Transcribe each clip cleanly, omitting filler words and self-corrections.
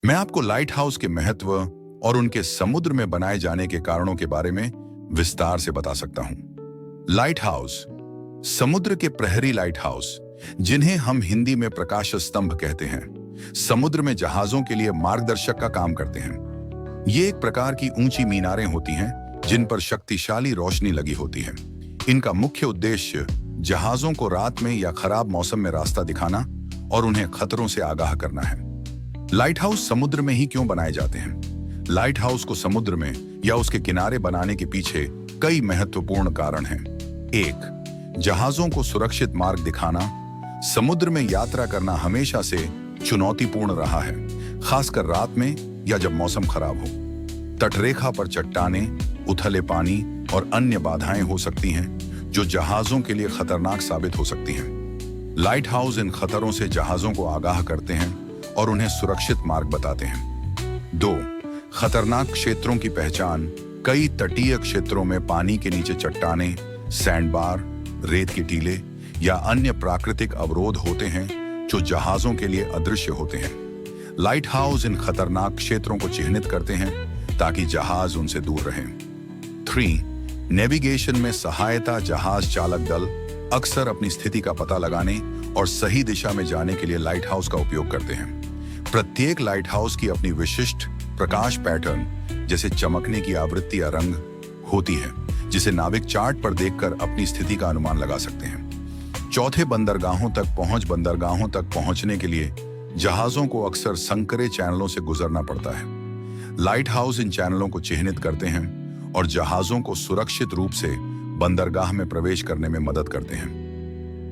मैं आपको light house के महत्व और उनके समुद्र में बनाए जाने के कारणों के बारे में विस्तार से बता सकता हूं। लाइट हाउस, समुद्र के प्रहरी लाइट हाउस, जिन्हें हम हिंदी में प्रकाश स्तंभ कहते हैं, समुद्र में जहाजों के लिए मार्गदर्शक का काम करते हैं। ये एक प्रकार की ऊंची मीनारें होती हैं जिन पर शक्तिशाली रोशनी लगी होती है। इनका मुख्य उद्देश्य जहाजों को रात में या खराब मौसम में रास्ता दिखाना और उन्हें खतरों से आगाह करना है। लाइट हाउस समुद्र में ही क्यों बनाए जाते हैं? लाइट हाउस को समुद्र में या उसके किनारे बनाने के पीछे कई महत्वपूर्ण कारण हैं। 1. जहाजों को सुरक्षित मार्ग दिखाना। समुद्र में यात्रा करना हमेशा से चुनौतीपूर्ण रहा है, खासकर रात में या जब मौसम खराब हो। तटरेखा पर चट्टानें, उथले पानी और अन्य बाधाएं हो सकती हैं जो जहाजों के लिए खतरनाक साबित हो सकती हैं। लाइट हाउस इन खतरों से जहाजों को आगाह करते हैं और उन्हें सुरक्षित मार्ग बताते हैं। 2. खतरनाक क्षेत्रों की पहचान। कई तटीय क्षेत्रों में पानी के नीचे चट्टानें, सैंडबार, रेत के टीले या अन्य प्राकृतिक अवरोध होते हैं जो जहाजों के लिए अदृश्य होते हैं। लाइट हाउस इन खतरनाक क्षेत्रों को चिह्नित करते हैं ताकि जहाज उनसे दूर रहें। 3. नेविगेशन में सहायता। जहाज चालक दल अक्सर अपनी स्थिति का पता लगाने और सही दिशा में जाने के लिए लाइट हाउस का उपयोग करते हैं। प्रत्येक लाइट हाउस की अपनी विशिष्ट प्रकाश पैटर्न, जैसे चमकने की आवृत्ति या रंग होती है, जिसे नाविक चार्ट पर देखकर अपनी स्थिति का अनुमान लगा सकते हैं। 4. बंदरगाहों तक पहुंच। बंदरगाहों तक पहुंचने के लिए जहाजों को अक्सर संकरे चैनलों से गुजरना पड़ता है। लाइट हाउस इन चैनलों को चिह्नित करते हैं और जहाजों को सुरक्षित रूप से बंदरगाह में प्रवेश करने में मदद करते हैं।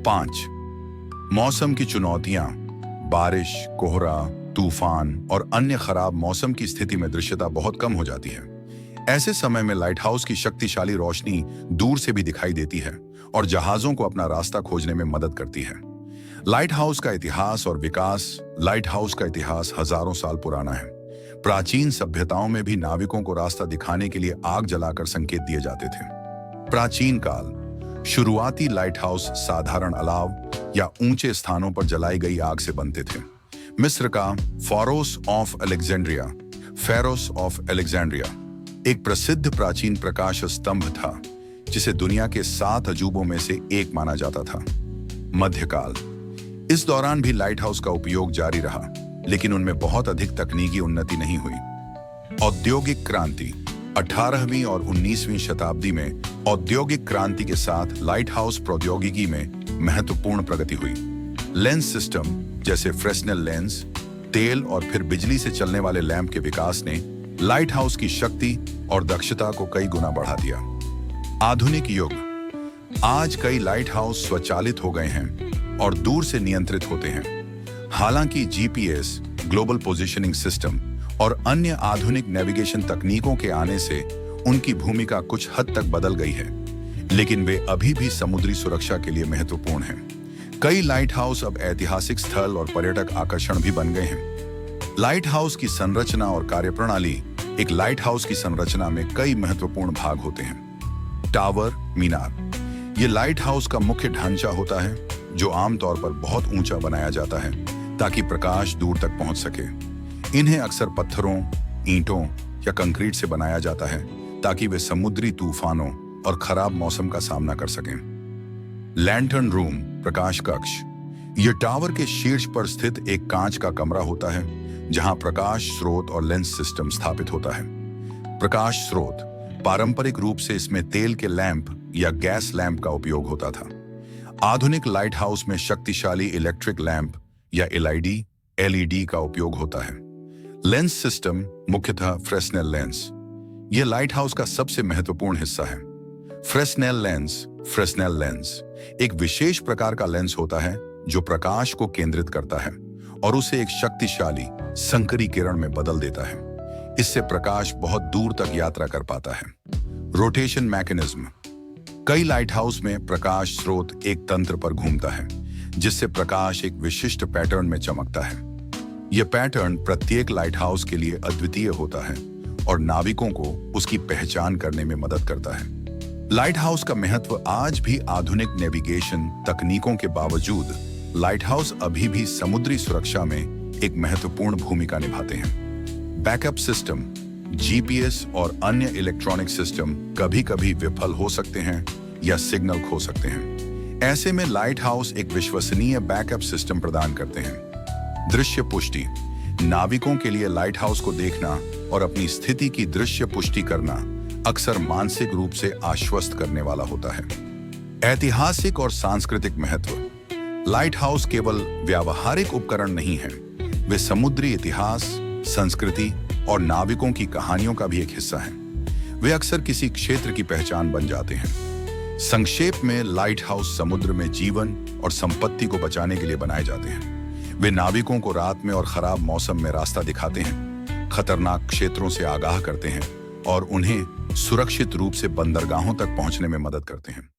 5. मौसम की चुनौतियां। बारिश, कोहरा, तूफान और अन्य खराब मौसम की स्थिति में दृश्यता बहुत कम हो जाती है। ऐसे समय में लाइट हाउस की शक्तिशाली रोशनी दूर से भी दिखाई देती है और जहाजों को अपना रास्ता खोजने में मदद करती है। लाइट हाउस का इतिहास और विकास। लाइट हाउस का इतिहास हजारों साल पुराना है। प्राचीन सभ्यताओं में भी नाविकों को रास्ता दिखाने के लिए आग जलाकर संकेत दिए जाते थे। प्राचीन काल। शुरुआती लाइट हाउस साधारण अलाव या ऊंचे स्थानों पर जलाई गई आग से बनते थे। मिस्र का Pharos of Alexandria, Pharos of Alexandria, एक प्रसिद्ध प्राचीन प्रकाश स्तंभ था जिसे दुनिया के 7 अजूबों में से एक माना जाता था। मध्यकाल। इस दौरान भी लाइट हाउस का उपयोग जारी रहा, लेकिन उनमें बहुत अधिक तकनीकी उन्नति नहीं हुई। औद्योगिक क्रांति। 18वीं और 19वीं शताब्दी में औद्योगिक क्रांति के साथ लाइट हाउस प्रौद्योगिकी में महत्वपूर्ण प्रगति हुई। लेंस सिस्टम जैसे फ्रेस्नेल लेंस, तेल और फिर बिजली से चलने वाले लैंप के विकास ने लाइट हाउस की शक्ति और दक्षता को कई गुना बढ़ा दिया। आधुनिक युग। आज कई लाइट हाउस स्वचालित हो गए हैं और दूर से नियंत्रित होते हैं। हालांकि जीपीएस, ग्लोबल पोजिशनिंग सिस्टम और अन्य आधुनिक नेविगेशन तकनीकों के आने से उनकी भूमिका कुछ हद तक बदल गई है, लेकिन वे अभी भी समुद्री सुरक्षा के लिए महत्वपूर्ण हैं। कई लाइट हाउस अब ऐतिहासिक स्थल और पर्यटक आकर्षण भी बन गए हैं। लाइट हाउस की संरचना और कार्यप्रणाली। एक लाइट हाउस की संरचना में कई महत्वपूर्ण भाग होते हैं। टावर, मीनार। ये लाइट हाउस का मुख्य ढांचा होता है जो आमतौर पर बहुत ऊंचा बनाया जाता है ताकि प्रकाश दूर तक पहुंच सके। इन्हें अक्सर पत्थरों, ईंटों या कंक्रीट से बनाया जाता है ताकि वे समुद्री तूफानों और खराब मौसम का सामना कर सकें। लैंटर्न रूम, प्रकाश कक्ष। यह टावर के शीर्ष पर स्थित एक कांच का कमरा होता है जहां प्रकाश स्रोत और लेंस सिस्टम स्थापित होता है। प्रकाश स्रोत। पारंपरिक रूप से इसमें तेल के लैंप या गैस लैंप का उपयोग होता था। आधुनिक लाइट हाउस में शक्तिशाली इलेक्ट्रिक लैंप या एलईडी का उपयोग होता है। लेंस सिस्टम, मुख्यतः फ्रेस्नेल लेंस। यह लाइट हाउस का सबसे महत्वपूर्ण हिस्सा है। फ्रेस्नेल लेंस एक विशेष प्रकार का लेंस होता है जो प्रकाश को केंद्रित करता है और उसे एक शक्तिशाली संकरी किरण में बदल देता है। इससे प्रकाश बहुत दूर तक यात्रा कर पाता है। Rotation mechanism. कई लाइट हाउस में प्रकाश स्रोत एक तंत्र पर घूमता है जिससे प्रकाश एक विशिष्ट पैटर्न में चमकता है। यह पैटर्न प्रत्येक लाइट हाउस के लिए अद्वितीय होता है और नाविकों को उसकी पहचान करने में मदद करता है। लाइट हाउस का महत्व। आज भी आधुनिक नेविगेशन तकनीकों के बावजूद लाइट हाउस अभी भी समुद्री सुरक्षा में एक महत्वपूर्ण भूमिका निभाते हैं। बैकअप सिस्टम, जीपीएस और अन्य इलेक्ट्रॉनिक सिस्टम कभी-कभी विफल हो सकते हैं या सिग्नल खो सकते हैं। ऐसे में लाइट हाउस एक विश्वसनीय बैकअप सिस्टम प्रदान करते हैं। दृश्य पुष्टि, नाविकों के लिए लाइट हाउस को देखना और अपनी स्थिति की दृश्य पुष्टि करना अक्सर मानसिक रूप से आश्वस्त करने वाला होता है। ऐतिहासिक और सांस्कृतिक महत्व, लाइट हाउस केवल व्यावहारिक उपकरण नहीं है, वे समुद्री इतिहास, संस्कृति और नाविकों की कहानियों का भी एक हिस्सा हैं। वे अक्सर किसी क्षेत्र की पहचान बन जाते हैं। संक्षेप में, लाइट हाउस समुद्र में जीवन और संपत्ति को बचाने के लिए बनाए जाते हैं। वे नाविकों को रात में और खराब मौसम में रास्ता दिखाते हैं, खतरनाक क्षेत्रों से आगाह करते हैं और उन्हें सुरक्षित रूप से बंदरगाहों तक पहुंचने में मदद करते हैं।